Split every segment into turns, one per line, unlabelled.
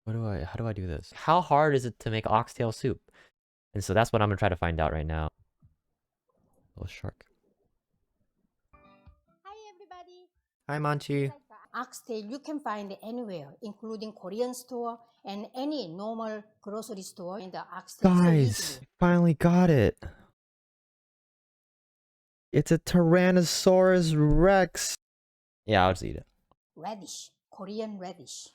How do I do this? How hard is it to make oxtail soup? And so that's what I'm gonna try to find out right now. Oh, shark.
Hi everybody.
Hi, Maangchi.
Oxtail you can find anywhere, including Korean store and any normal grocery store. In the oxtail so
Guys,
easily.
finally got it. It's a Tyrannosaurus Rex. Yeah, I'll just eat it.
Radish, Korean radish.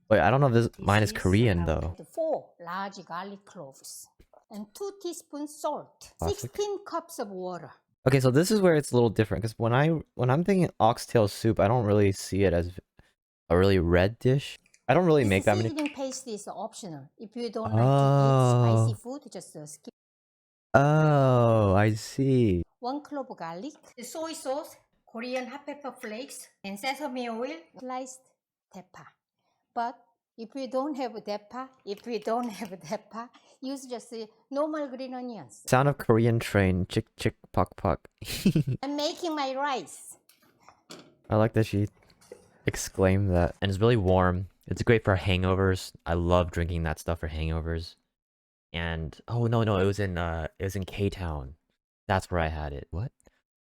Wait, I don't know if this mine is
This
Korean
around
though.
4 large garlic cloves and 2 teaspoons salt,
Classic.
16 cups of water.
Okay, so this is where it's a little different because when I'm thinking oxtail soup, I don't really see it as a really red dish. I don't really make
This
that many.
seasoning paste is optional. If you don't like to eat
Oh.
spicy food, just skip.
Oh, I see.
1 clove of garlic, the soy sauce, Korean hot pepper flakes, and sesame oil, sliced teppa. But if you don't have teppa, use just normal green onions.
Sound of Korean train. Chick chick puck puck.
I'm making my rice.
I like that she exclaimed that. And it's really warm. It's great for hangovers. I love drinking that stuff for hangovers. And oh no, it was in K-Town. That's where I had it. What?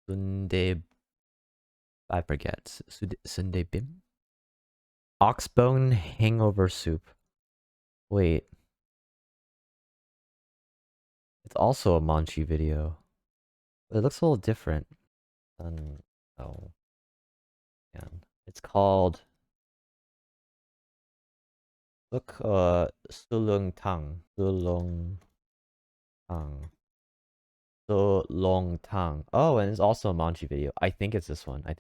Sundae, I forget. Sundae bim? Oxbone hangover soup. Wait. It's also a Maangchi video. But it looks a little different. Oh. Man. It's called seolleongtang. Seolleongtang. Oh, and it's also a Maangchi video. I think it's this one. Like